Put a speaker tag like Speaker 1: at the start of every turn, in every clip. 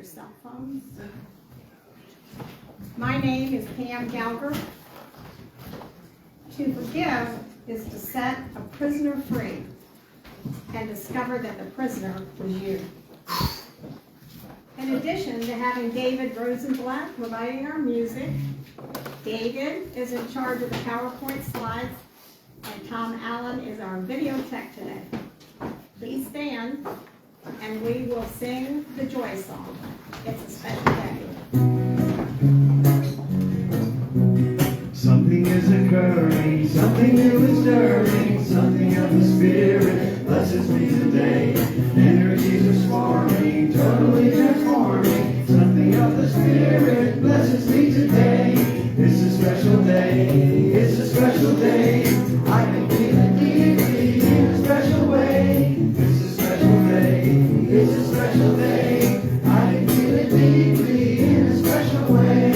Speaker 1: your cell phones. My name is Pam Gouger. To forgive is to set a prisoner free and discover that the prisoner was you. In addition to having David Rosenblad providing our music, David is in charge of the PowerPoint slides, and Tom Allen is our video tech today. Please stand, and we will sing the joy song. It's a special day.
Speaker 2: Something is occurring, something new is stirring, something of the Spirit blesses me today. Energies are swarming, totally transforming, something of the Spirit blesses me today. It's a special day, it's a special day, I can feel it deeply in a special way. It's a special day, it's a special day, I can feel it deeply in a special way.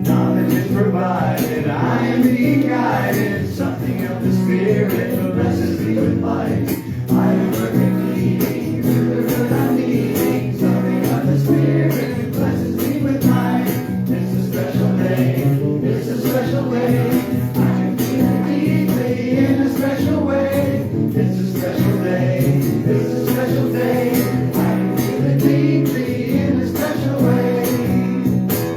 Speaker 2: Knowledge is provided, I am being guided, something of the Spirit blesses me with light. I am working, leading to the good I'm needing, something of the Spirit blesses me with light. It's a special day, it's a special way, I can feel it deeply in a special way. It's a special day, it's a special day, I can feel it deeply in a special way.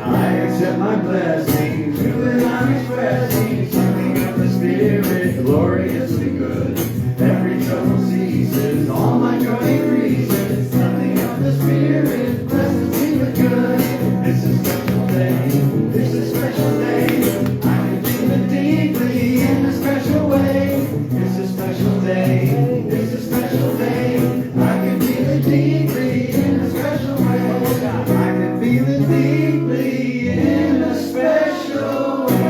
Speaker 2: I accept my blessing, through it I'm expressing something of the Spirit, gloriously good. Every trouble ceases, all my joy increases, something of the Spirit blesses me with good. It's a special day, it's a special day, I can feel it deeply in a special way. It's a special day, it's a special day, I can feel it deeply in a special way. I can feel it deeply in a special way.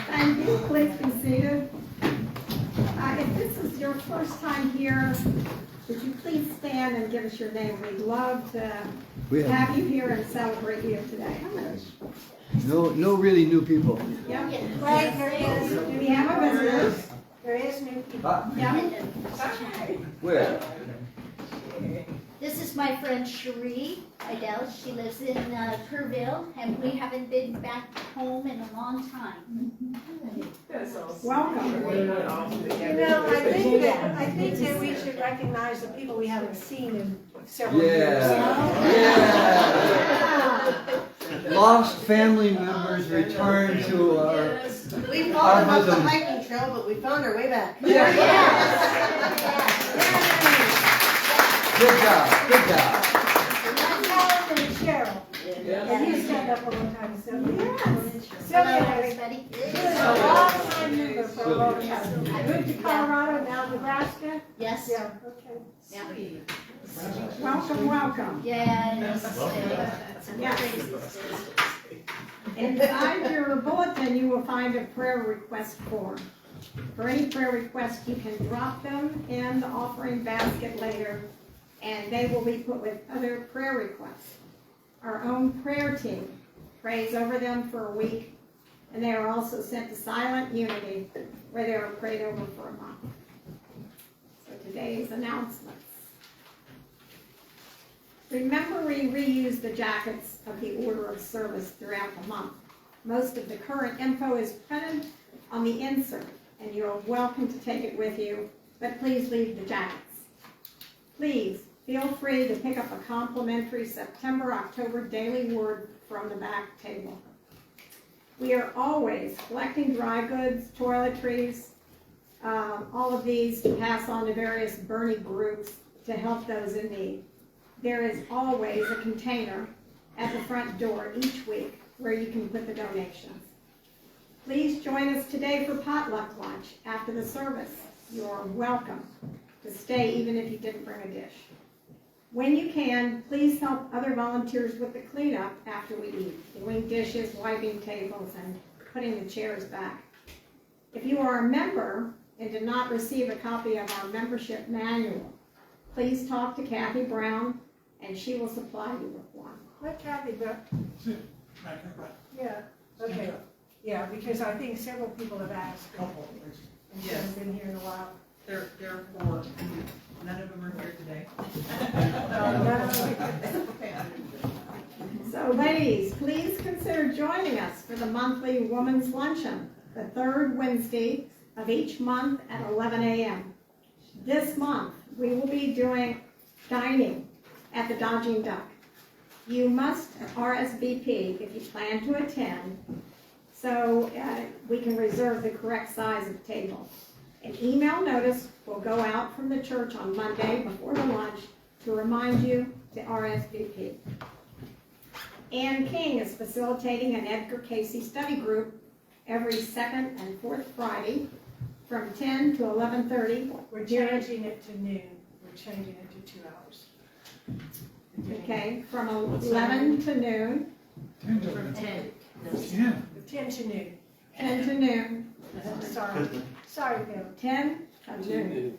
Speaker 1: Thank you. Please be seated. If this is your first time here, would you please stand and give us your name? We'd love to have you here and celebrate you today.
Speaker 3: No really new people.
Speaker 1: Yep.
Speaker 4: Right, there is.
Speaker 1: Do we have a visitor?
Speaker 4: There is new people.
Speaker 1: Yep.
Speaker 3: Where?
Speaker 5: This is my friend Cherie Idell. She lives in Kerrville, and we haven't been back home in a long time.
Speaker 1: Welcome.
Speaker 4: You know, I think that we should recognize the people we haven't seen in several years.
Speaker 3: Lost family members return to our.
Speaker 6: We followed up the hiking trail, but we found our way back.
Speaker 3: Good job, good job.
Speaker 4: Alan and Cheryl. And you stand up a long time, Sylvia. Sylvia,
Speaker 5: Everybody.
Speaker 4: a long time member for a long time. Moved to Colorado, now Nebraska.
Speaker 5: Yes.
Speaker 4: Yeah, okay.
Speaker 5: Yeah.
Speaker 1: Welcome, welcome.
Speaker 5: Yes.
Speaker 1: Yeah. Inside your bulletin, you will find a prayer request form. For any prayer requests, you can drop them in the offering basket later, and they will be put with other prayer requests. Our own prayer team prays over them for a week, and they are also sent to Silent Unity, where they are prayed over for a month. So today's announcements. Remember, we reuse the jackets of the order of service throughout the month. Most of the current info is printed on the insert, and you're welcome to take it with you, but please leave the jackets. Please feel free to pick up a complimentary September-October daily word from the back table. We are always collecting dry goods, toiletries, all of these to pass on to various Bernie groups to help those in need. There is always a container at the front door each week where you can put the donations. Please join us today for potluck lunch after the service. You're welcome to stay even if you didn't bring a dish. When you can, please help other volunteers with the cleanup after we eat, doing dishes, wiping tables, and putting the chairs back. If you are a member and did not receive a copy of our membership manual, please talk to Kathy Brown, and she will supply you with one.
Speaker 4: Let Kathy go. Yeah, okay. Yeah, because I think several people have asked. And she hasn't been here in a while.
Speaker 7: There are 4. None of them are here today.
Speaker 1: So ladies, please consider joining us for the monthly Women's Luncheon, the 3rd Wednesday of each month at 11 a.m. This month, we will be dining at the Dodging Duck. You must RSVP if you plan to attend, so we can reserve the correct size of table. An email notice will go out from the church on Monday before the lunch to remind you to RSVP. Ann King is facilitating an Edgar Casey study group every 2nd and 4th Friday from 10 to 11:30.
Speaker 4: We're changing it to noon. We're changing it to 2 hours.
Speaker 1: Okay, from 11 to noon,
Speaker 7: From 10.
Speaker 4: 10 to noon.
Speaker 1: 10 to noon,
Speaker 4: Sorry, Bill.
Speaker 1: 10 to noon.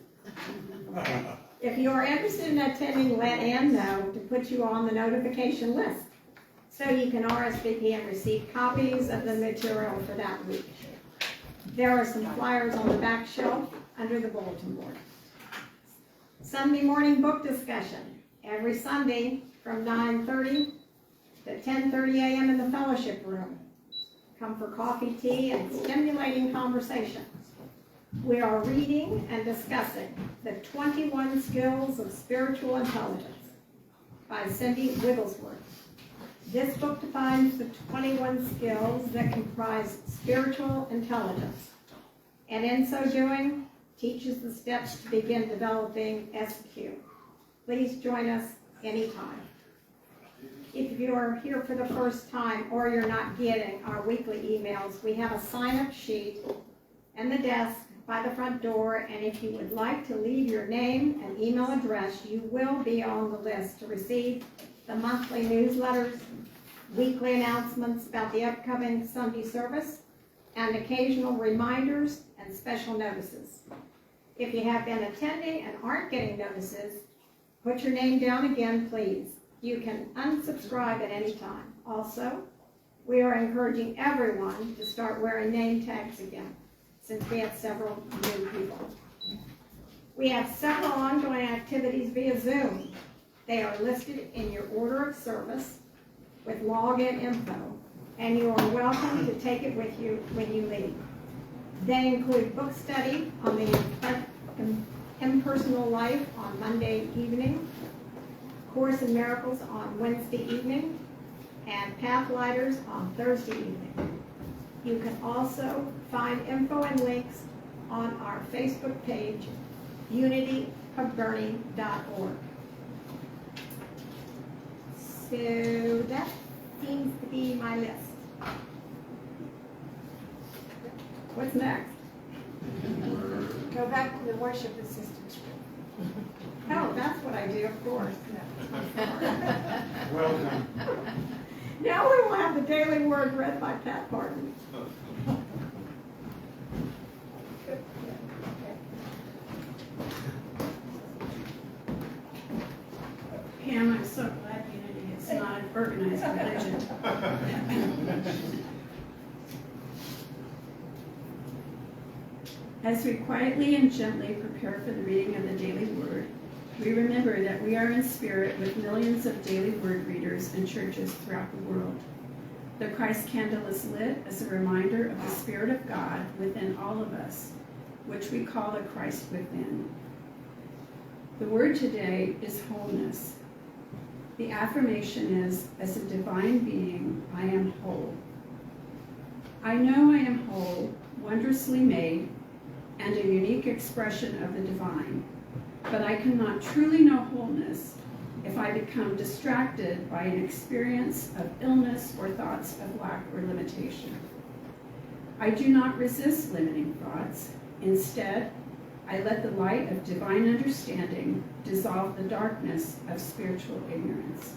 Speaker 1: If you are interested in attending, let Ann know to put you on the notification list so you can RSVP and receive copies of the material for that week. There are some flyers on the back shelf under the bulletin board. Sunday morning book discussion, every Sunday from 9:30 to 10:30 a.m. in the fellowship room. Come for coffee, tea, and stimulating conversation. We are reading and discussing the 21 Skills of Spiritual Intelligence by Cindy Wigglesworth. This book defines the 21 skills that comprise spiritual intelligence, and in so doing, teaches the steps to begin developing SQ. Please join us anytime. If you are here for the first time or you're not getting our weekly emails, we have a sign-up sheet in the desk by the front door, and if you would like to leave your name and email address, you will be on the list to receive the monthly newsletters, weekly announcements about the upcoming Sunday service, and occasional reminders and special notices. If you have been attending and aren't getting notices, put your name down again, please. You can unsubscribe at any time. Also, we are encouraging everyone to start wearing name tags again, since we have several new people. We have several ongoing activities via Zoom. They are listed in your order of service with login info, and you are welcome to take it with you when you leave. They include book study on the impersonal life on Monday evening, Course in Miracles on Wednesday evening, and Pathlighters on Thursday evening. You can also find info and links on our Facebook page, unityofburning.org. So that seems to be my list. What's next?
Speaker 4: Go back to the worship assistants group.
Speaker 1: Oh, that's what I do, of course.
Speaker 2: Well done.
Speaker 1: Now we will have the daily word read by Pat Barton.
Speaker 8: Pam, I'm so glad Unity is not an organized religion. As we quietly and gently prepare for the reading of the daily word, we remember that we are in spirit with millions of daily word readers and churches throughout the world. The Christ candle is lit as a reminder of the Spirit of God within all of us, which we call the Christ within. The word today is wholeness. The affirmation is, as a divine being, I am whole. I know I am whole, wondrously made, and a unique expression of the divine. But I cannot truly know wholeness if I become distracted by an experience of illness or thoughts of lack or limitation. I do not resist limiting thoughts. Instead, I let the light of divine understanding dissolve the darkness of spiritual ignorance.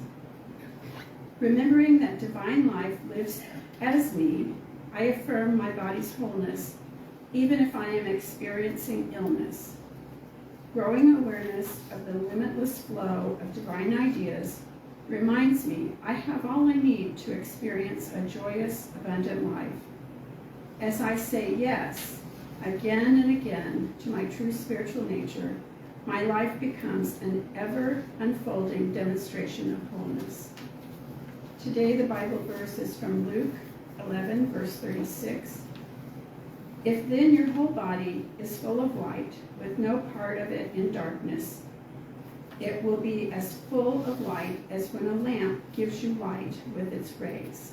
Speaker 8: Remembering that divine life lives as me, I affirm my body's wholeness, even if I am experiencing illness. Growing awareness of the limitless flow of divine ideas reminds me I have all I need to experience a joyous, abundant life. As I say yes, Again and again, to my true spiritual nature, my life becomes an ever unfolding demonstration of wholeness. Today, the Bible verse is from Luke 11, verse 36. If then your whole body is full of light, with no part of it in darkness, it will be as full of light as when a lamp gives you light with its rays.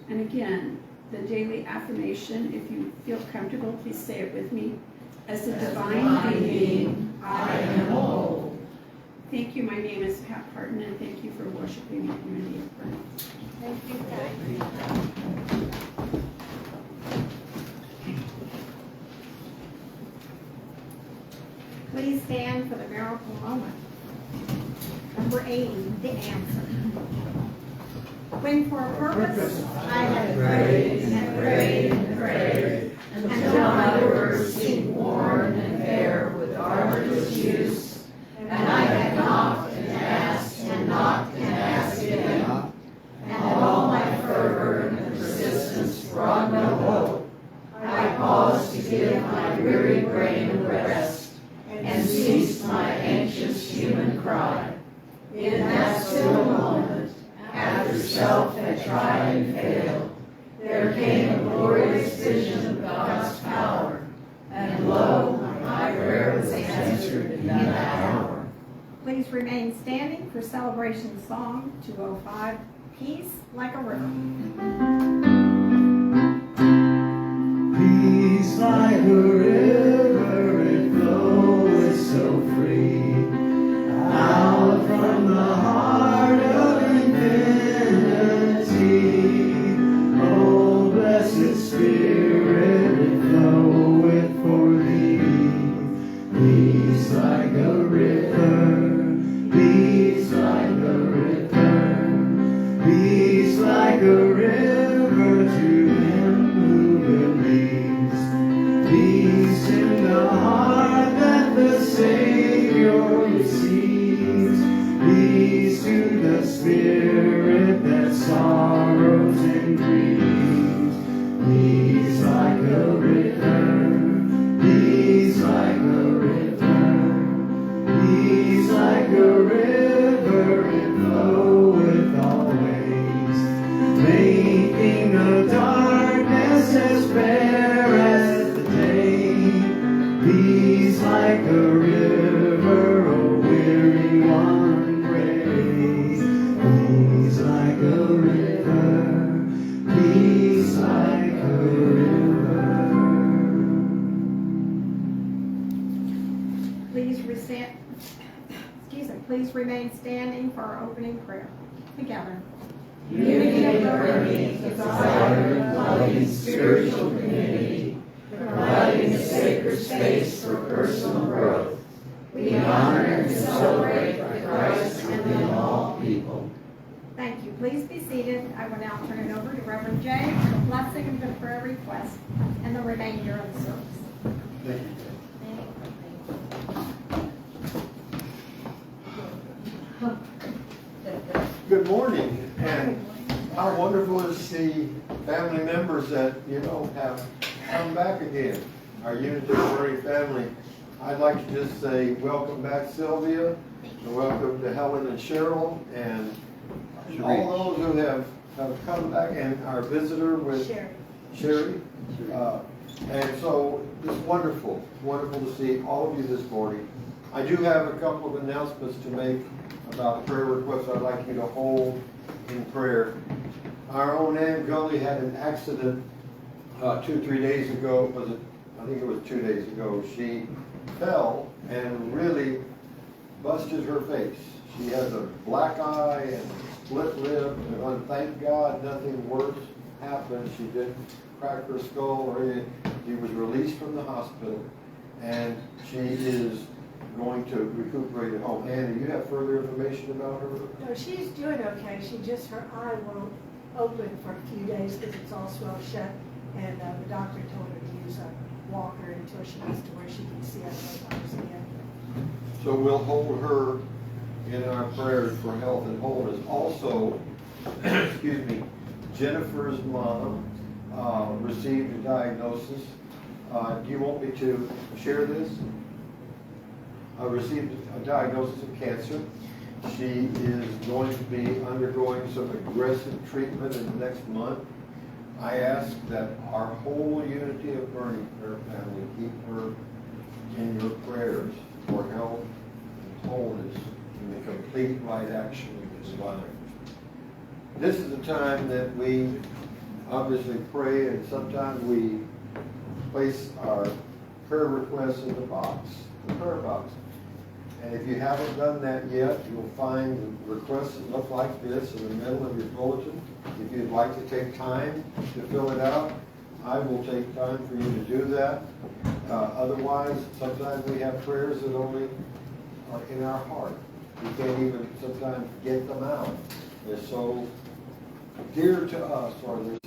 Speaker 8: And again, the daily affirmation, if you feel comfortable, please say it with me. As a divine being, I am whole. Thank you. My name is Pat Parton, and thank you for worshiping the community of Burns.
Speaker 5: Thank you, Pat.
Speaker 1: Please stand for the miracle moment. Number 80, the answer. When for a purpose I have prayed and prayed and prayed, until my words seemed worn and bare with arduous use, and I had knocked and asked and knocked and asked again, and all my fervor and persistence brought no hope, I paused to give my weary brain a rest, and ceased my anxious human cry. In that still moment, after self had tried and failed, there came a glorious vision of God's power, and lo, my prayer was answered in that hour. Please remain standing for celebration song 205, Peace Like a River.
Speaker 2: Peace like a river, it flows so free, out from the heart of infinity. Oh, blessed Spirit, it floweth for thee. Peace like a river, peace like a river, peace like a river to him who believes. Peace in the heart that the Savior receives. Peace to the spirit that sorrows and grieves. Peace like a river, peace like a river, peace like a river, it floweth always, making the darkness as fair as the day. Peace like a river, oh weary one prays. Peace like a river, peace like a river.
Speaker 1: Please remain standing for our opening prayer. Together.
Speaker 2: Unity of learning, desired, loving, spiritual community, providing a sacred space for personal growth. We honor and celebrate Christ within all people.
Speaker 1: Thank you. Please be seated. I will now turn it over to Reverend Jay for the blessing of the prayer request and the remainder of the service.
Speaker 2: Thank you.
Speaker 9: Good morning, and how wonderful to see family members that, have come back again. Our Unitarian family. I'd like to just say welcome back, Sylvia, and welcome to Helen and Cheryl, and all those who have come back, and our visitor with Sherry. And so it's wonderful to see all of you this morning. I do have a couple of announcements to make about prayer requests I'd like you to hold in prayer. Our own Aunt Gulley had an accident 2-3 days ago. I think it was 2 days ago. She fell and really busted her face. She has a black eye and split lip, and thank God nothing worse happened. She didn't crack her skull or anything. She was released from the hospital, and she is going to recuperate at home. Anna, you have further information about her?
Speaker 4: No, she's doing okay. Her eye won't open for a few days because it's all swelled shut. And the doctor told her to use a walker until she gets to where she can see us again.
Speaker 9: So we'll hold her in our prayers for health and wholeness. Also, excuse me, Jennifer's mom received a diagnosis Do you want me to share this? I received a diagnosis of cancer. She is going to be undergoing some aggressive treatment in the next month. I ask that our whole Unity of Burning Prayer family keep her in your prayers for health and wholeness and the complete right action of his life. This is the time that we obviously pray, and sometimes we place our prayer requests in the box, the prayer box. And if you haven't done that yet, you'll find requests that look like this in the middle of your bulletin. If you'd like to take time to fill it out, I will take time for you to do that. Otherwise, sometimes we have prayers that only are in our heart. We can't even sometimes get them out. They're so dear to us, or they're so...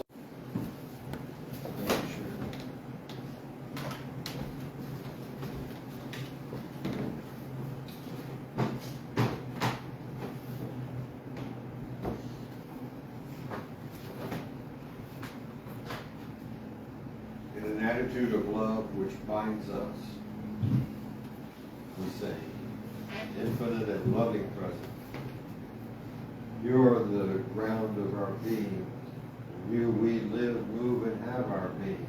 Speaker 9: attitude of love which binds us, we say, infinite and loving presence. You are the ground of our being. In you we live, move, and have our being.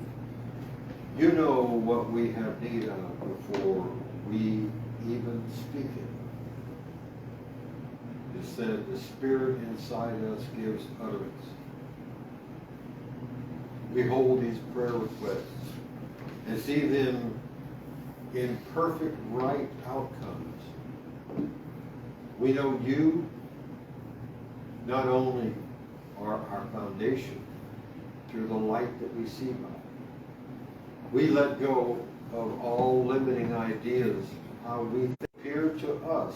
Speaker 9: You know what we have need of before we even speak it. It said the Spirit inside us gives utterance. We hold these prayer requests and see them in perfect right outcomes. We know you not only are our foundation through the light that we see by. We let go of all limiting ideas of how we appear to us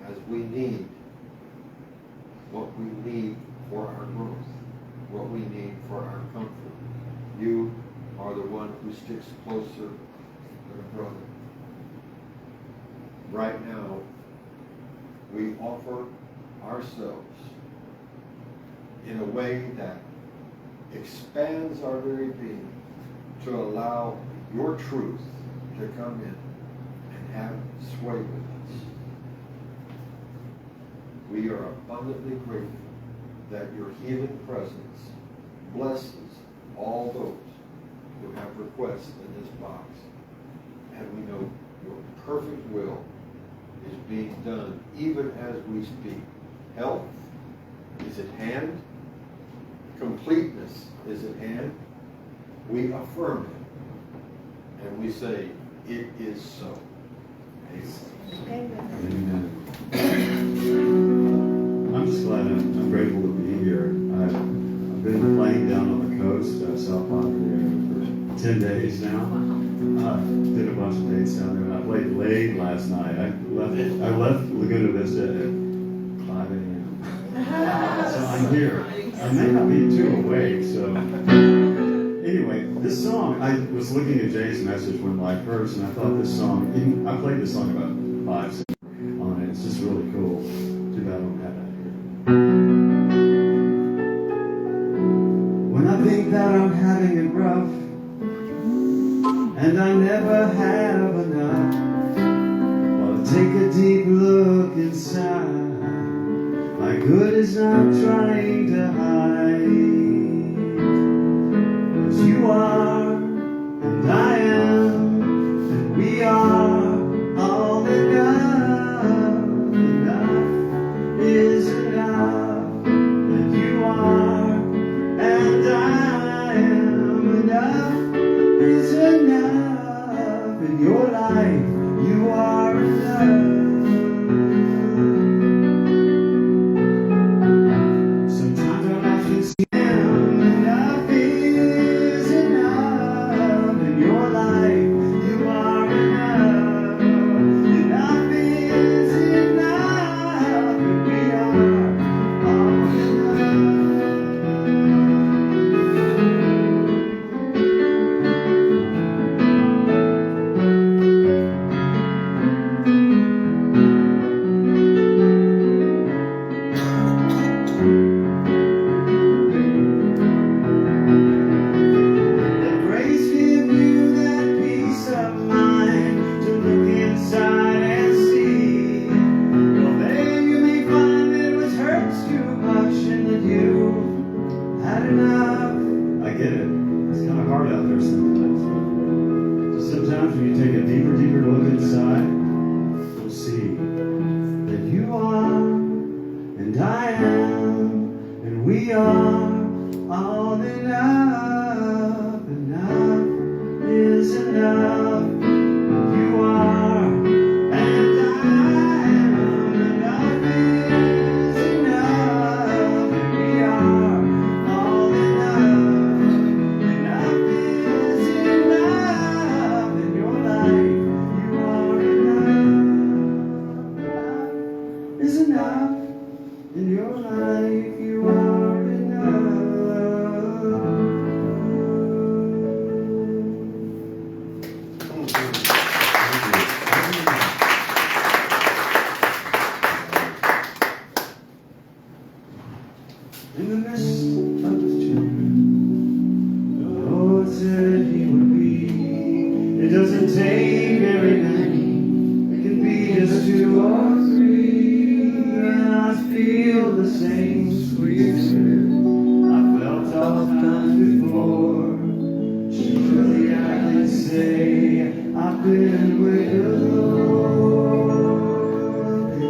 Speaker 9: as we need what we need for our growth, what we need for our comfort. You are the one who sticks closer than a brother. Right now, we offer ourselves in a way that expands our very being to allow your truth to come in and have sway with us. We are abundantly grateful that your healing presence blesses all those who have requests in this box. And we know your perfect will is being done even as we speak. Health is at hand. Completeness is at hand. We affirm it. And we say, it is so.
Speaker 4: Amen.
Speaker 2: I'm just glad I'm grateful to be here. I've been playing down on the coast, South Padre, for 10 days now. Did a bunch of dates down there. I played late last night. I left Laguna Vista at 5 a.m. So I'm here. I may not be too awake, so... Anyway, this song, I was looking at Jay's message when live first, and I thought this song, I played this song about 5 seconds on it. It's just really cool. Too bad I don't have that here. When I think that I'm having it rough, and I never have enough, well, take a deep look inside. My good is not trying to hide. You are, and I am, and we are all enough. Enough is enough, and you are, and I am. Enough is enough in your life. You are enough. Sometimes I often see enough is enough. sometimes when you take a deeper, deeper look inside, you'll see that you are, and I am, and we are all enough. Enough is enough. You are, and I am. Enough is enough. We are all enough. Enough is enough in your life. You are enough. Enough is enough in your life. You are enough. In the midst of his children, the Lord said he would be. It doesn't take very many, it can be just 2 or 3. And I feel the same sweet spirit I felt all times before. Surely I can say I've been with the Lord.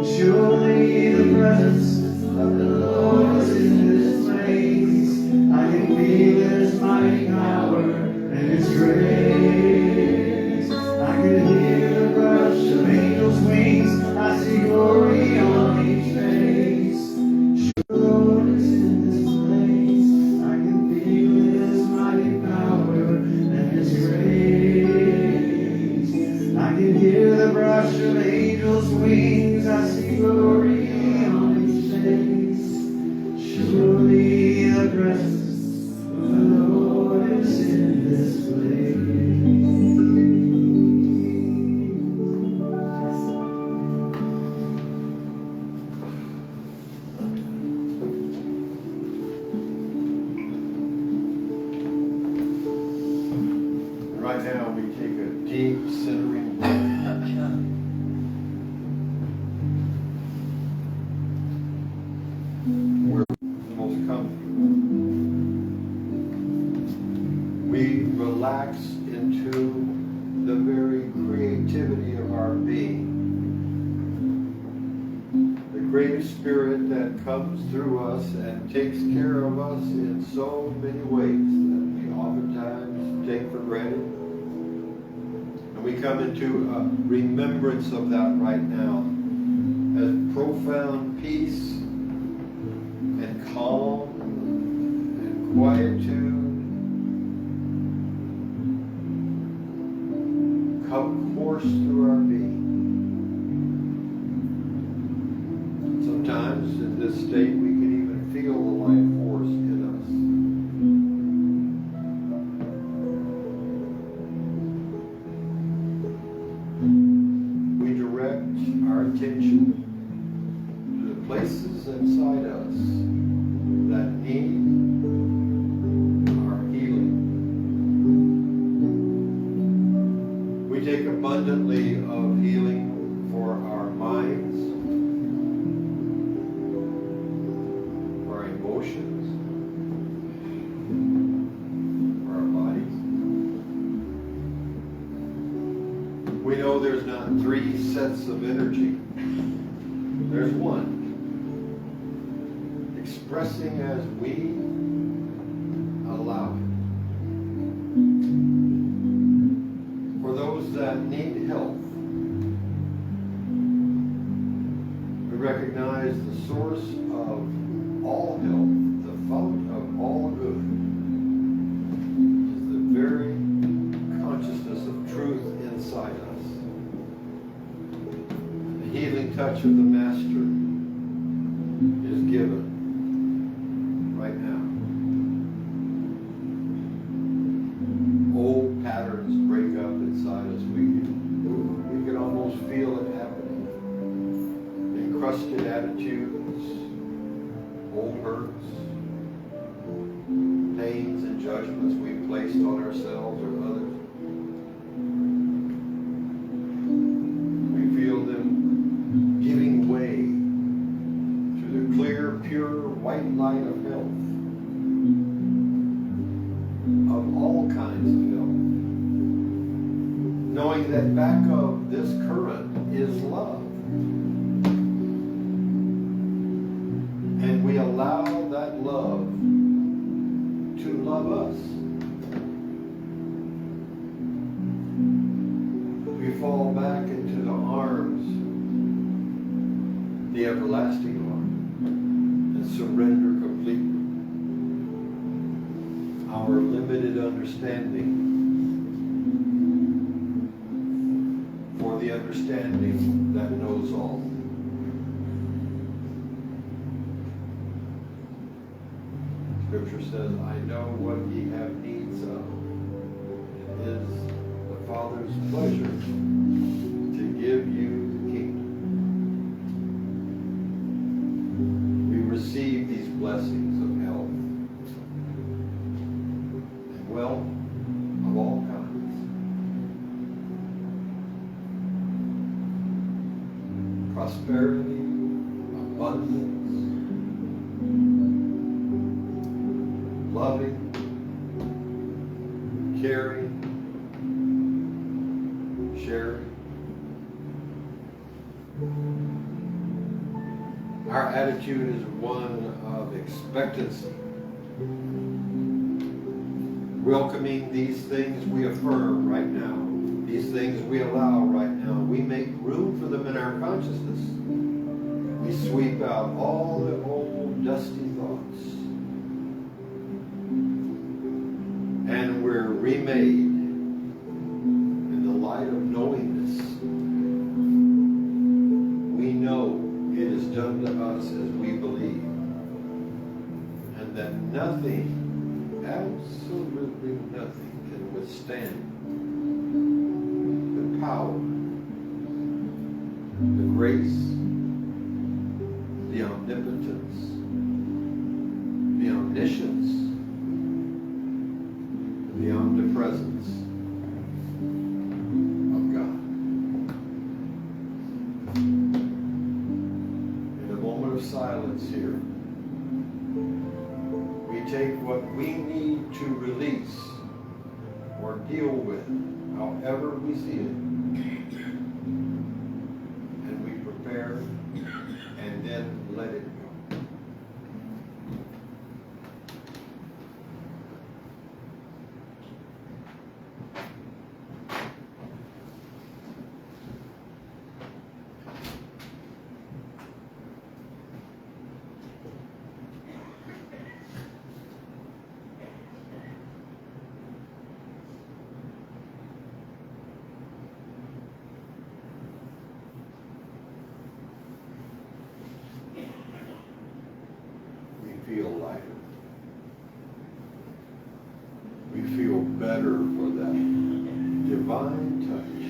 Speaker 2: Surely the presence of the Lord is in this place. I can feel His mighty power and His grace. I can hear the rush of angels' wings. I see glory on each face. Sure, the Lord is in this place. I can feel His mighty power and His grace. I can hear the brush of angels' wings. I see glory on each face. Surely the presence of the Lord is in this place. Right now we take a deep centering breath. We're most comfortable. We relax into the very creativity of our being. The great spirit that comes through us and takes care of us in so many ways that we oftentimes take for granted. And we come into a remembrance of that right now as profound peace and calm and quietude come course through our being. Sometimes in this state we can even feel the life force in us. We direct our attention to the places inside us that need our healing. We take abundantly of healing for our minds, our emotions, for our bodies. We know there's not 3 sets of energy. There's one. Expressing as we allow it. For those that need help, we recognize the source of all help, the fount of all good, is the very consciousness of truth inside us. The healing touch of the Master is given right now. Old patterns break up inside us. We can almost feel it happening. Encrusted attitudes, old hurts, pains and judgments we've placed on ourselves or others. We feel them giving way to the clear, pure, white light of health, of all kinds of health.
Speaker 9: knowing that back of this current is love. And we allow that love to love us. We fall back into the arms, the everlasting arm, and surrender completely. Our limited understanding for the understanding that knows all. Scripture says, I know what ye have needs of. It is the Father's pleasure to give you the kingdom. We receive these blessings of health and wealth of all kinds. Prosperity, abundance, loving, caring, sharing. Our attitude is one of expectancy. Welcoming these things we affirm right now. These things we allow right now. We make room for them in our consciousness. We sweep out all the old dusty thoughts. And we're remade in the light of knowingness. We know it is done to us as we believe. And that nothing, absolutely nothing, can withstand the power, the grace, the omnipotence, the omniscience, the omnipresence of God. In a moment of silence here, we take what we need to release or deal with, however we see it, and we prepare and then let it go. Feel lighter. We feel better for that divine touch.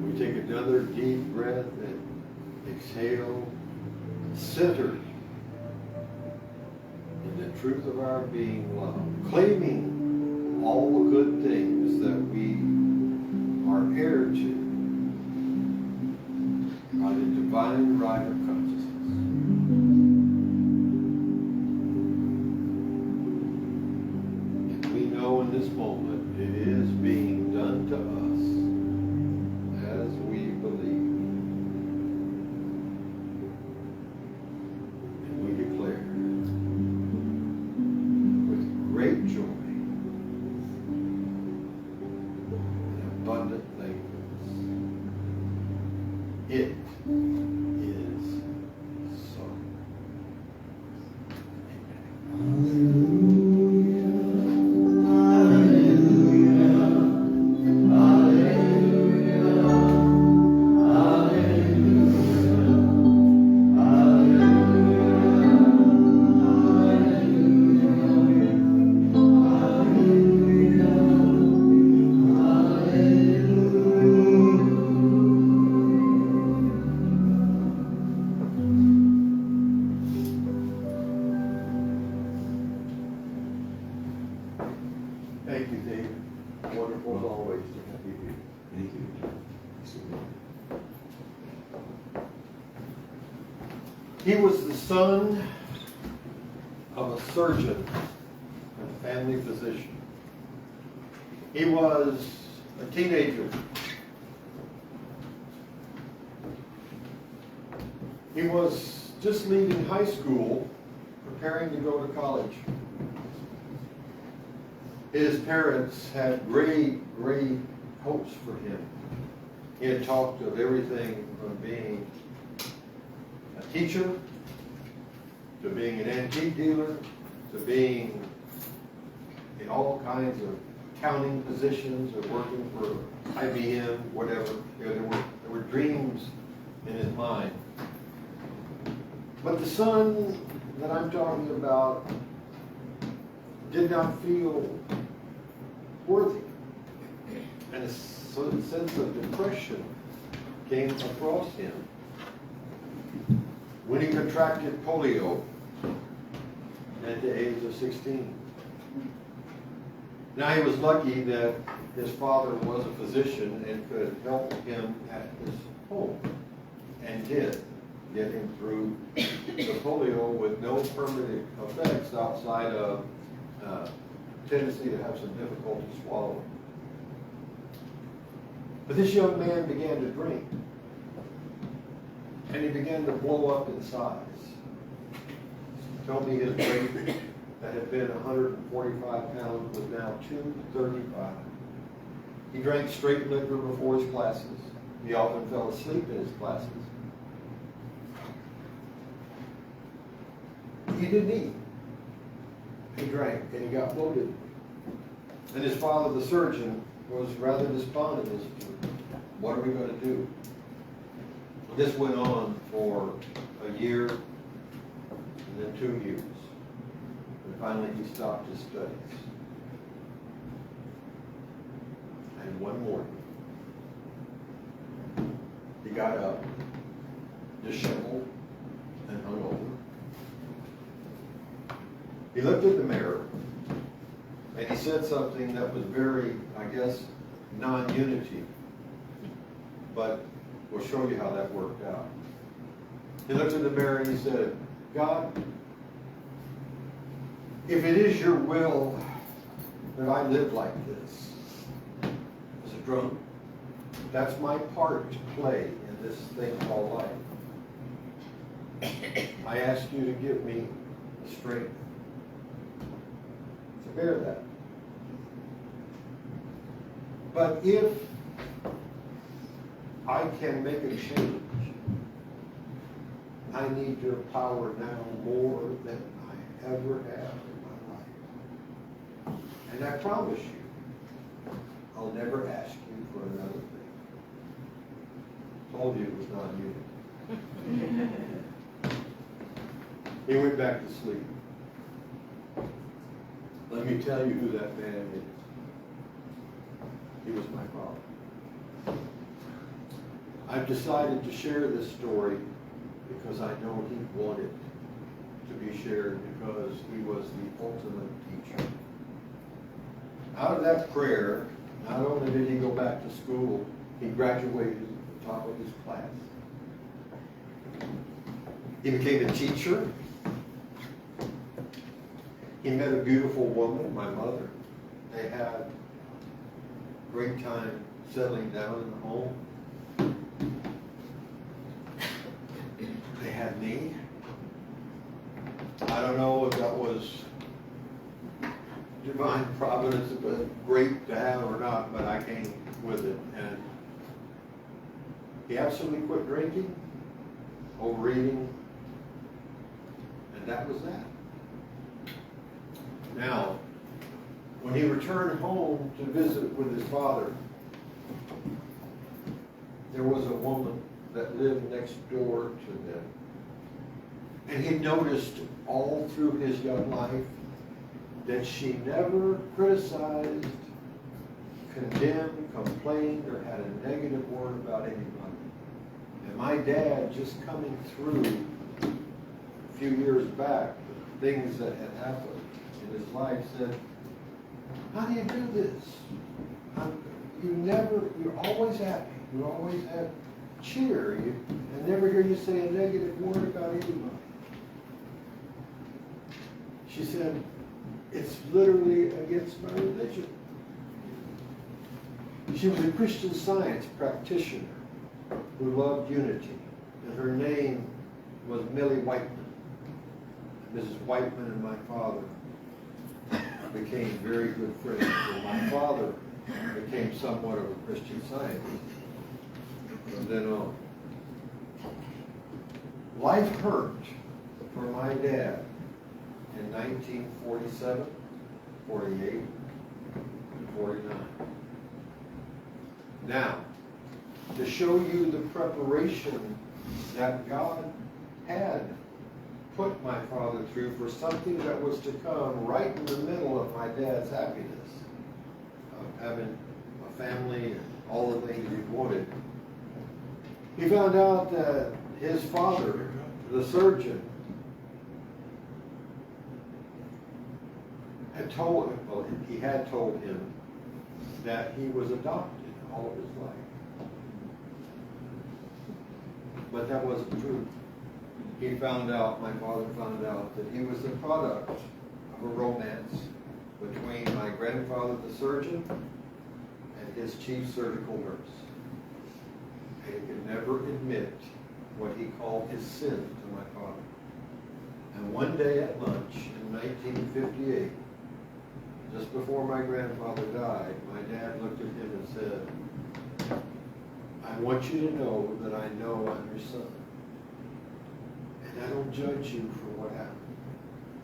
Speaker 9: We take another deep breath and exhale, centered in the truth of our being love, claiming all the good things that we are heir to by the divine right of consciousness. In this moment, it is being done to us as we believe. And we declare with great joy and abundant thankfulness, it is so. Amen. Thank you, Dave. Wonderful as always to have you here.
Speaker 2: Thank you.
Speaker 9: He was the son of a surgeon and family physician. He was a teenager. He was just leaving high school, preparing to go to college. His parents had great hopes for him. He had talked of everything from being a teacher, to being an antique dealer, to being in all kinds of accounting positions or working for IBM, whatever. You know, there were dreams in his mind. But the son that I'm talking about did not feel worthy. And a sense of depression came across him when he contracted polio at the age of 16. Now, he was lucky that his father was a physician and could help him at his home, and did get him through the polio with no permanent effects outside of tendency to have some difficulty swallowing. But this young man began to drink, and he began to blow up in size. He told me his weight that had been 145 pounds was now 235. He drank straight liquor before his classes. He often fell asleep in his classes. He didn't eat. He drank, and he got bloated. And his father, the surgeon, was rather despondent as to what are we going to do. This went on for a year, and then 2 years. And finally he stopped his studies. And one morning, he got up, disheveled and hungover. He looked in the mirror, and he said something that was very, I guess, non-unity, but we'll show you how that worked out. He looked in the mirror and he said, God, if it is your will that I live like this, as a drunk, that's my part to play in this thing called life. I ask you to give me the strength to bear that. But if I can make a change, I need your power now more than I ever have in my life. And I promise you, I'll never ask you for another thing. Told you it was not you. He went back to sleep. Let me tell you who that man is. He was my father. I've decided to share this story because I know he wanted to be shared, because he was the ultimate teacher. Out of that prayer, not only did he go back to school, he graduated at the top of his class. He became a teacher. He met a beautiful woman, my mother. They had a great time settling down in the home. They had me. I don't know if that was divine providence, but great to have or not, but I came with it. And he absolutely quit drinking, overeating, and that was that. Now, when he returned home to visit with his father, there was a woman that lived next door to them. And he noticed all through his young life that she never criticized, condemned, complained, or had a negative word about anybody. And my dad, just coming through a few years back, the things that had happened in his life, said, how do you do this? You're always happy. You always have cheer. I never hear you say a negative word about anybody. She said, it's literally against my religion. She was a Christian Science practitioner who loved unity. And her name was Millie Whiteman. Mrs. Whiteman and my father became very good friends. And my father became somewhat of a Christian Scientist from then on. Life hurt for my dad in 1947, 48, and 49. Now, to show you the preparation that God had put my father through for something that was to come right in the middle of my dad's happiness, of having a family and all the things he wanted. He found out that his father, the surgeon, had told him, well, he had told him that he was adopted all of his life. But that wasn't true. He found out, my father found out, that he was the product of a romance between my grandfather, the surgeon, and his chief surgical nurse. And he could never admit what he called his sin to my father. And one day at lunch in 1958, just before my grandfather died, my dad looked at him and said, I want you to know that I know I'm your son. And I don't judge you for what happened.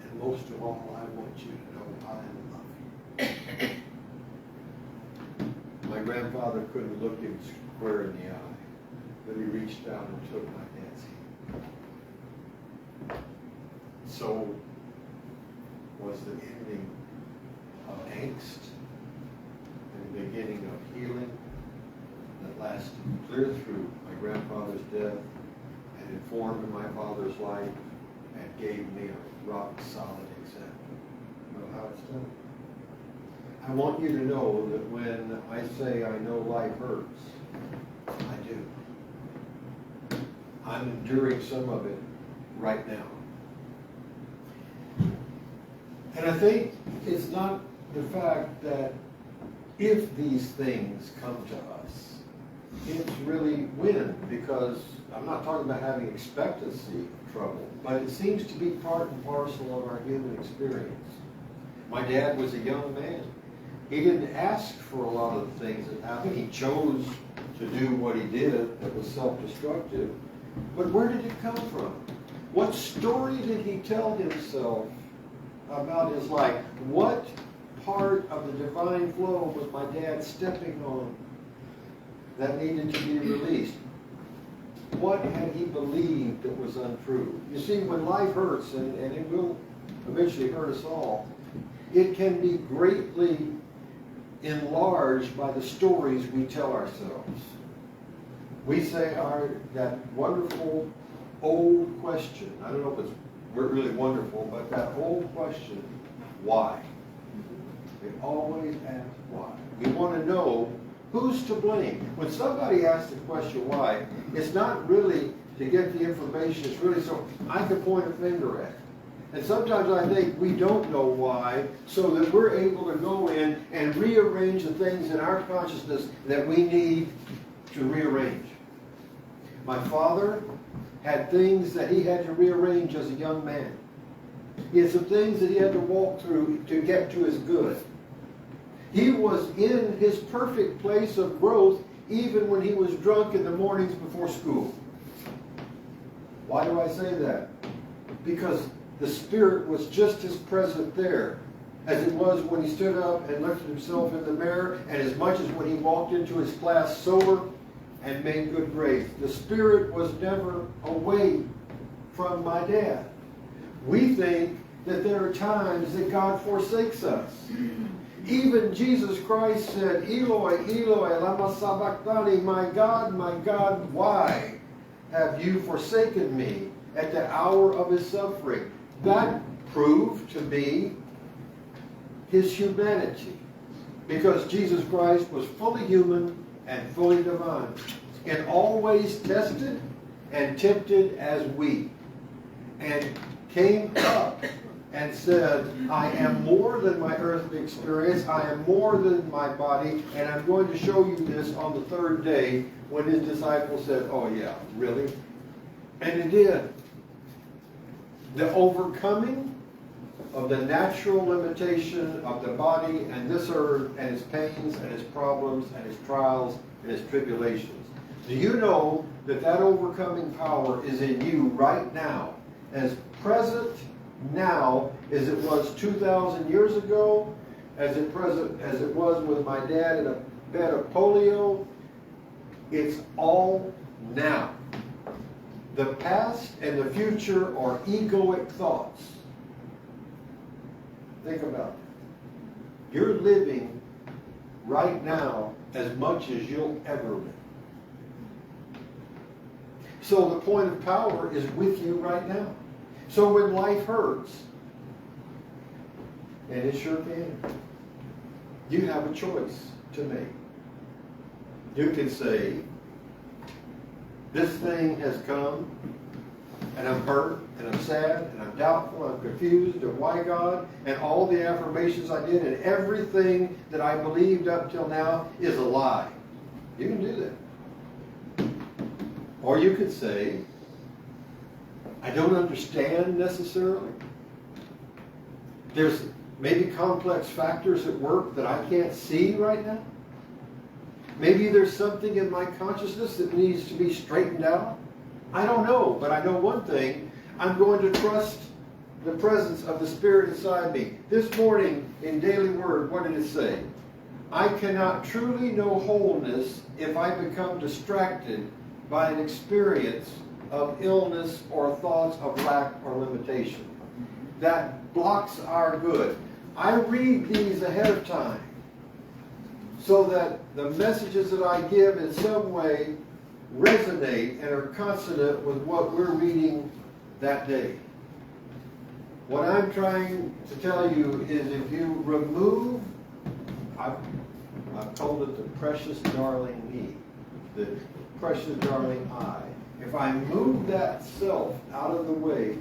Speaker 9: And most of all, I want you to know I love you. My grandfather couldn't look him square in the eye, but he reached out and took my dad's hand. So was the ending of angst and the beginning of healing that lasted clear through my grandfather's death and informed my father's life and gave me a rock-solid example of how it's done. I want you to know that when I say I know life hurts, I do. I'm enduring some of it right now. And I think it's not the fact that if these things come to us, it's really when, because I'm not talking about having expectancy of trouble, but it seems to be part and parcel of our human experience. My dad was a young man. He didn't ask for a lot of the things that happened. He chose to do what he did that was self-destructive. But where did it come from? What story did he tell himself about his life? What part of the divine flow was my dad stepping on that needed to be released? What had he believed that was untrue? You see, when life hurts, and it will eventually hurt us all, it can be greatly enlarged by the stories we tell ourselves. We say that wonderful old question. I don't know if it's really wonderful, but that old question, why? We always ask why. We want to know who's to blame. When somebody asks the question why, it's not really to get the information, it's really so I can point a finger at it. And sometimes I think we don't know why, so that we're able to go in and rearrange the things in our consciousness that we need to rearrange. My father had things that he had to rearrange as a young man. He had some things that he had to walk through to get to his good. He was in his perfect place of growth even when he was drunk in the mornings before school. Why do I say that? Because the Spirit was just as present there as it was when he stood up and looked at himself in the mirror, and as much as when he walked into his class sober and made good grades. The Spirit was never away from my dad. We think that there are times that God forsakes us. Even Jesus Christ said, Eloi, Eloi, lama sabachthani, my God, why have you forsaken me at the hour of his suffering? That proved to be his humanity, because Jesus Christ was fully human and fully divine, and always tested and tempted as we, and came up and said, I am more than my earthly experience, I am more than my body, and I'm going to show you this on the third day, when his disciples said, oh yeah, really? And it did. The overcoming of the natural limitation of the body and this earth and its pains and its problems and its trials and its tribulations. Do you know that that overcoming power is in you right now, as present now as it was 2,000 years ago, as it was with my dad in a bed of polio? It's all now. The past and the future are egoic thoughts. Think about it. You're living right now as much as you'll ever live. So the point of power is with you right now. So when life hurts, and it sure can, you have a choice to make. You can say, this thing has come, and I'm hurt, and I'm sad, and I'm doubtful, I'm confused, and why God, and all the affirmations I did, and everything that I believed up till now is a lie. You can do that. Or you could say, I don't understand necessarily. There's maybe complex factors at work that I can't see right now. Maybe there's something in my consciousness that needs to be straightened out. I don't know, but I know one thing. I'm going to trust the presence of the Spirit inside me. This morning in Daily Word, what did it say? I cannot truly know wholeness if I become distracted by an experience of illness or thoughts of lack or limitation. That blocks our good. I read these ahead of time so that the messages that I give in some way resonate and are consonant with what we're reading that day. What I'm trying to tell you is, if you remove, I've called it the precious darling me, the precious darling I. If I move that self out of the way,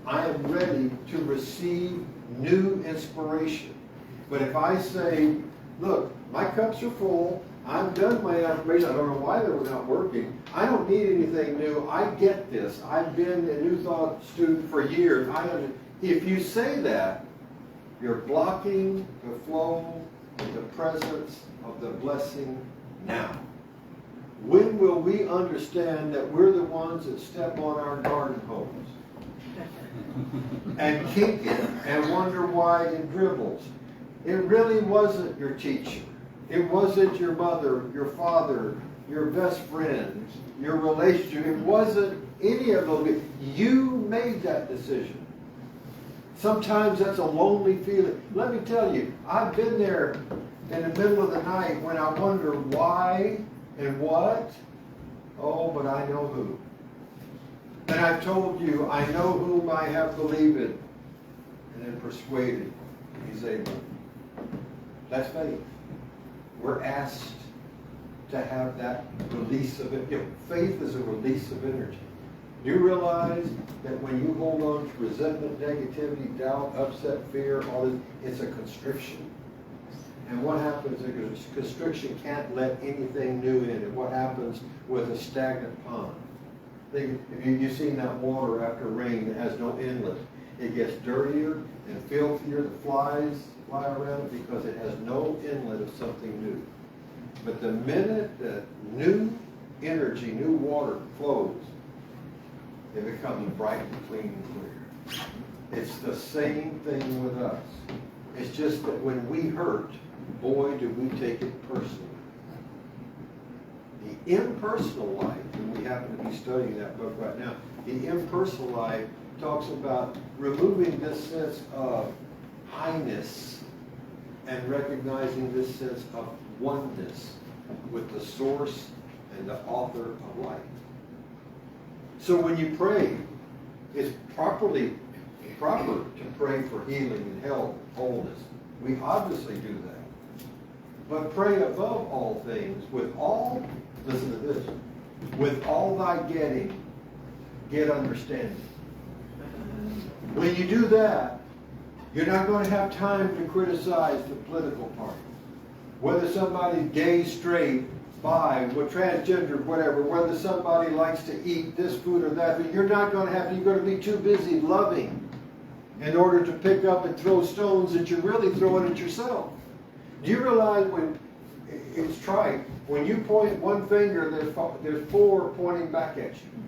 Speaker 9: I am ready to receive new inspiration. But if I say, look, my cups are full, I've done my affirmation, I don't know why they were not working, I don't need anything new, I get this, I've been a New Thought student for years, if you say that, you're blocking the flow of the presence of the blessing now. When will we understand that we're the ones that step on our garden hose and kink it and wonder why it dribbles? It really wasn't your teacher. It wasn't your mother, your father, your best friend, your relationship. It wasn't any of those. You made that decision. Sometimes that's a lonely feeling. Let me tell you, I've been there in the middle of the night when I wonder why and what. Oh, but I know who. And I've told you, I know whom I have believed in and am persuaded he's able. That's faith. We're asked to have that release of it. Faith is a release of energy. Do you realize that when you hold on to resentment, negativity, doubt, upset, fear, all this, it's a constriction? And what happens is a constriction can't let anything new in. And what happens with a stagnant pond? You've seen that water after rain that has no inlet. It gets dirtier and filthier. The flies fly around because it has no inlet of something new. But the minute that new energy, new water flows, it becomes bright and clean and clear. It's the same thing with us. It's just that when we hurt, boy, do we take it personally. The impersonal life, and we happen to be studying that book right now, the impersonal life talks about removing this sense of I-ness and recognizing this sense of oneness with the source and the author of life. So when you pray, it's proper to pray for healing and health, wholeness. We obviously do that. But pray above all things with all, listen to this, with all thy getting, get understanding. When you do that, you're not going to have time to criticize the political party. Whether somebody's gay, straight, bi, what transgender, whatever, whether somebody likes to eat this food or that, but you're not going to have, you're going to be too busy loving in order to pick up and throw stones that you're really throwing at yourself. Do you realize when, it's trite, when you point one finger, there's four pointing back at you.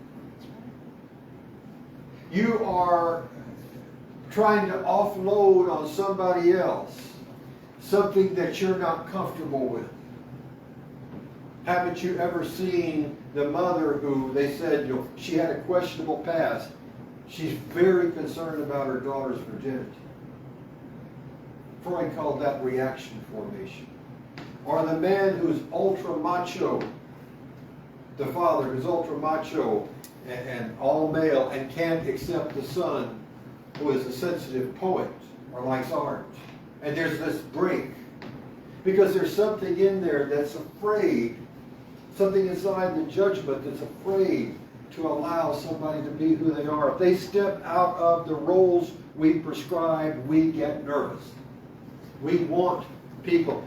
Speaker 9: You are trying to offload on somebody else something that you're not comfortable with. Haven't you ever seen the mother who they said, you know, she had a questionable past? She's very concerned about her daughter's virginity. Freud called that reaction formation. Or the man who's ultra macho, the father who's ultra macho and all male and can't accept the son who is a sensitive poet or likes art. And there's this break. Because there's something in there that's afraid, something inside the judgment that's afraid to allow somebody to be who they are. If they step out of the roles we prescribe, we get nervous. We want people.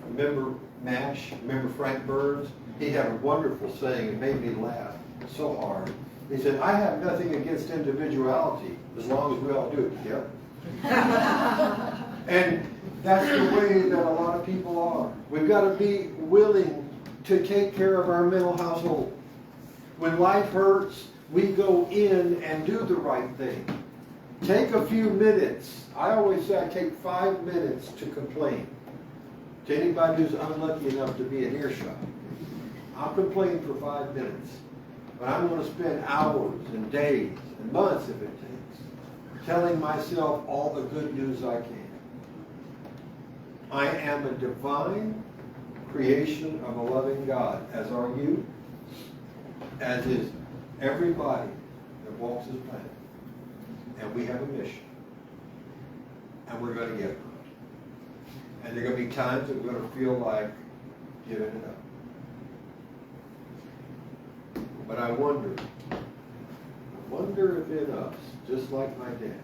Speaker 9: Remember MASH? Remember Frank Burns? He had a wonderful saying. It made me laugh so hard. He said, I have nothing against individuality as long as we all do it together. And that's the way that a lot of people are. We've got to be willing to take care of our mental household. When life hurts, we go in and do the right thing. Take a few minutes. I always say I take 5 minutes to complain. To anybody who's unlucky enough to be in earshot. I'll complain for 5 minutes. But I'm going to spend hours and days and months, if it takes, telling myself all the good news I can. I am a divine creation of a loving God, as are you, as is everybody that walks this planet. And we have a mission. And we're going to get it. And there are going to be times that we're going to feel like giving it up. But I wonder if in us, just like my dad,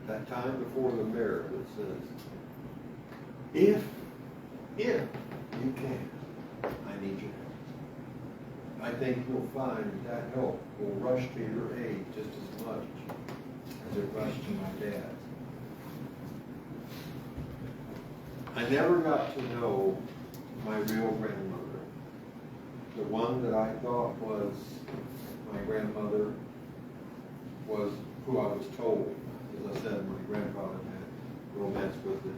Speaker 9: that time before the mirror that says, if you can, I need your help. I think you'll find that help will rush to your aid just as much as it rushed to my dad. I never got to know my real grandmother. The one that I thought was my grandmother was who I was told. As I said, my grandfather had romance with the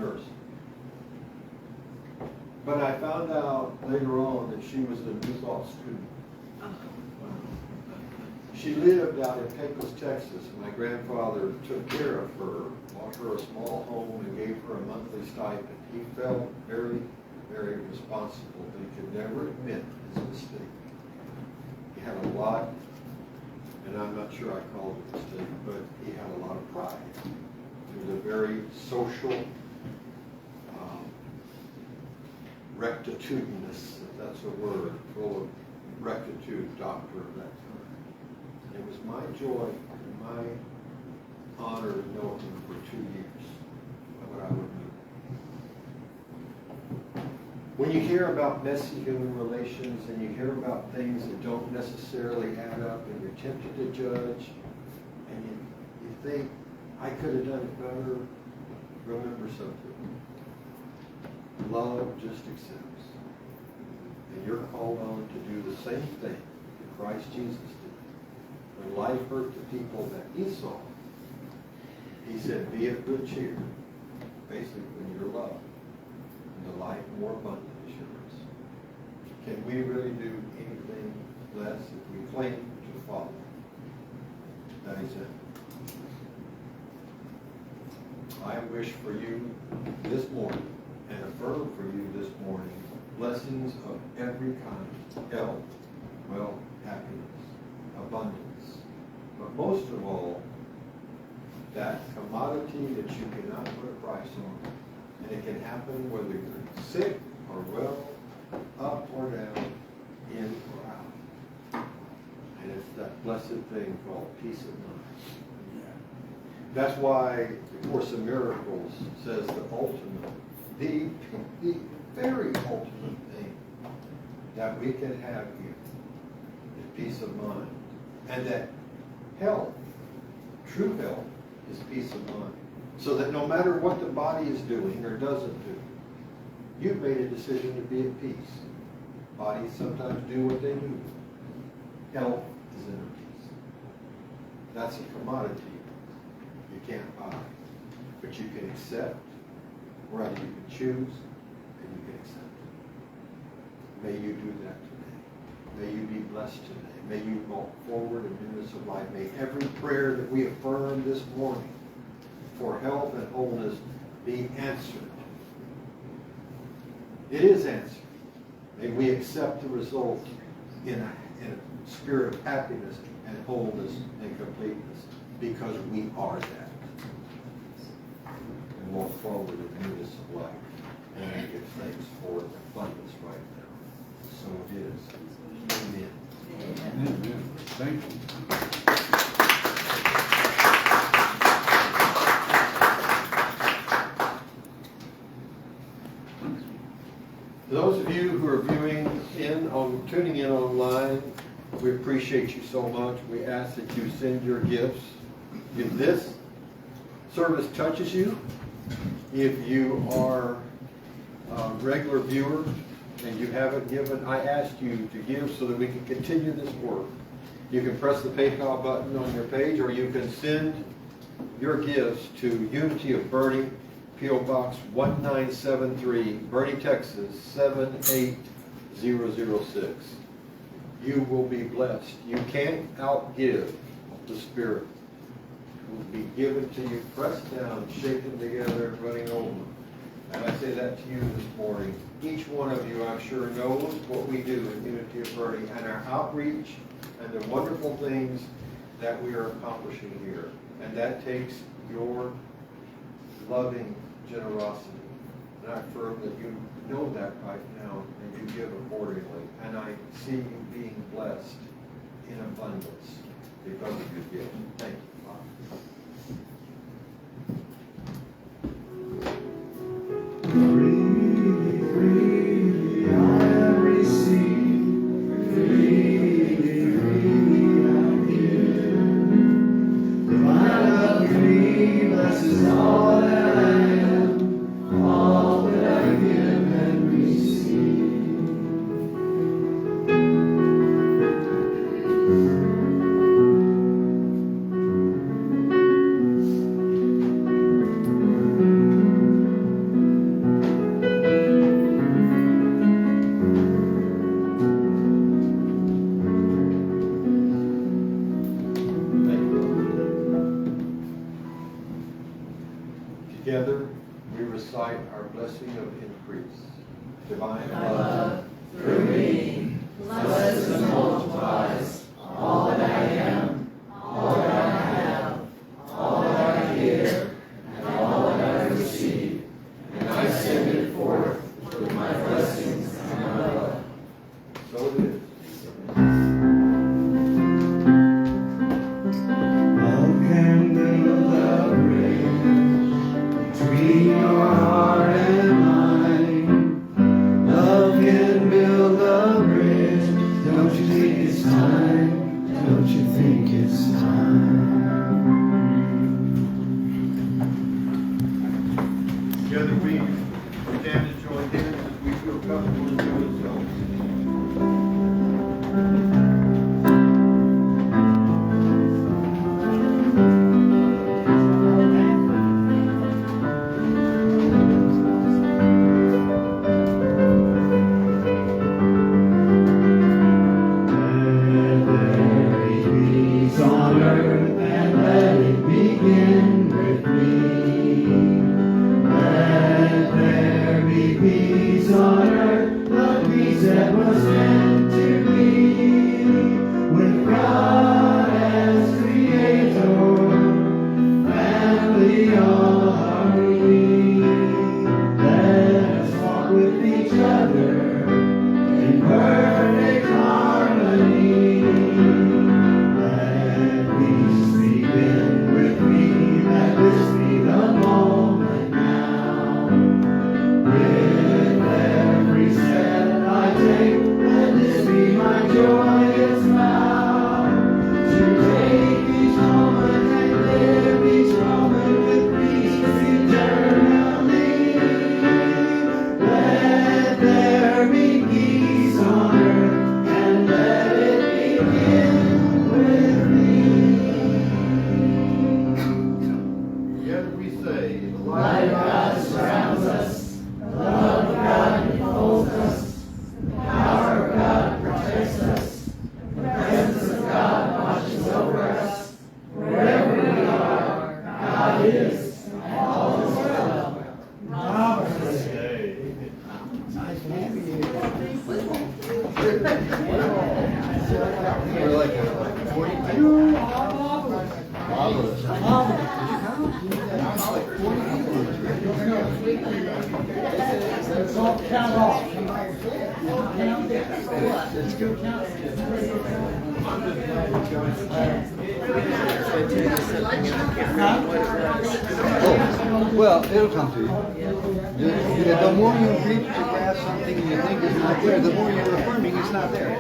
Speaker 9: nurse. But I found out later on that she was a New Thought student. She lived out in Pecos, Texas. My grandfather took care of her, bought her a small home, and gave her a monthly stipend. He felt very, very responsible, but he could never admit his mistake. He had a lot, and I'm not sure I called it a mistake, but he had a lot of pride. He was a very social, rectitudinous, if that's a word, full of rectitude, doctor of that time. It was my joy and my honor to know him for 2 years, what I would do. When you hear about messy human relations and you hear about things that don't necessarily add up and you're tempted to judge and you think, I could have done it better, remember something. Love just accepts. And you're called on to do the same thing that Christ Jesus did. When life hurt the people that he saw, he said, be of good cheer. Basically, you're loved. And the life more abundant is yours. Can we really do anything less if we cling to the Father that he said? I wish for you this morning and affirm for you this morning blessings of every kind, health, wealth, happiness, abundance, but most of all, that commodity that you cannot put a price on. And it can happen whether you're sick or well, up or down, in or out. And it's that blessed thing called peace of mind. That's why the Course of Miracles says the ultimate, the very ultimate thing that we can have here is peace of mind. And that health, true health, is peace of mind. So that no matter what the body is doing or doesn't do, you've made a decision to be at peace. Bodies sometimes do what they do. Health is inner peace. That's a commodity you can't buy. But you can accept, or rather you can choose, and you can accept it. May you do that today. May you be blessed today. May you walk forward in newness of life. May every prayer that we affirm this morning for health and wholeness be answered. It is answered. May we accept the result in a spirit of happiness and wholeness and completeness, because we are that. And walk forward in newness of life. And I give thanks for abundance right now. So it is. Amen.
Speaker 3: Amen. Thank you.
Speaker 9: Those of you who are tuning in online, we appreciate you so much. We ask that you send your gifts. If this service touches you, if you are a regular viewer and you haven't given, I ask you to give so that we can continue this work. You can press the PayPal button on your page, or you can send your gifts to Unity of Bernie, P.O. Box 1973, Bernie, Texas 78006. You will be blessed. You can't outgive the Spirit. It will be given to you, pressed down, shaken together, and running over. And I say that to you this morning. Each one of you, I'm sure, knows what we do in Unity of Bernie and our outreach and the wonderful things that we are accomplishing here. And that takes your loving generosity. And I affirm that you know that right now and you give accordingly. And I see you being blessed in abundance because of your gift. Thank you, Father.
Speaker 2: Freely, freely I have received, freely, freely I give. My love for me blesses all that I am, all that I give and receive.
Speaker 9: Together, we recite our blessing of increase. Divine
Speaker 2: Love through me blesses and multiplies all that I am, all that I have, all that I give, and all that I receive. And I send it forth with my blessings and my love.
Speaker 9: So it is.
Speaker 2: Love can build a bridge between your heart and mine. Love can build
Speaker 10: Oh, well, it'll come to you. The more you reach to grasp something and you think is not there, the more you're affirming it's not there.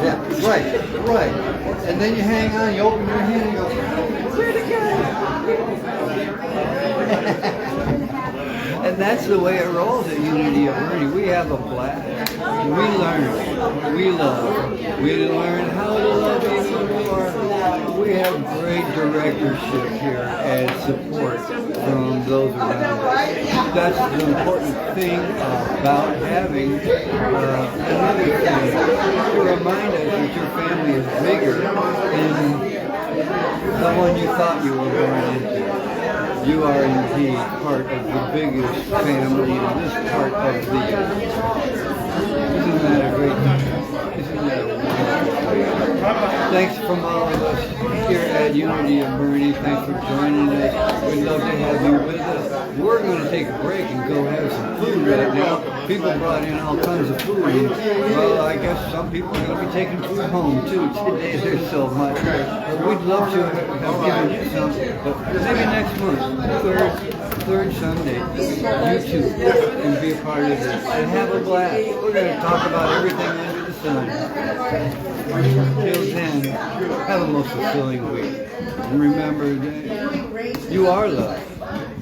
Speaker 10: Yeah, right. And then you hang on, you open your hand and you go, where'd it go? And that's the way it rolls at Unity of Learning. We have a blast. We learn. We love. We learn how to love even more. We have great directorship here and support from those around us. That's the important thing about having another thing. To remind us that your family is bigger than the one you thought you were born into. You are indeed part of the biggest family in this part of the earth. Isn't that a great thing? Isn't that a wonderful thing? Thanks from all of us here at Unity of Bernie. Thanks for joining us. We'd love to have you with us. We're going to take a break and go have some food right now. People brought in all kinds of food. And, well, I guess some people are going to be taking food home too. Today there's so much. We'd love to have given you some, but maybe next month, third Sunday, you too can be a part of this and have a blast. We're going to talk about everything under the sun. Till then, have a most fulfilling week. And remember that you are loved.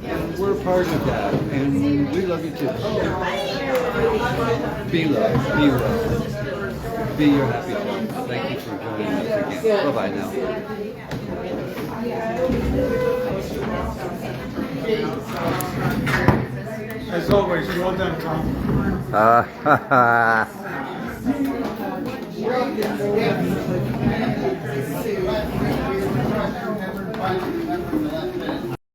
Speaker 10: And we're part of that. And we love you too. Be loved. Be well. Be your happy self. Thank you for joining us again. Bye-bye now.
Speaker 3: As always, well done, Tom.
Speaker 10: Ha ha ha.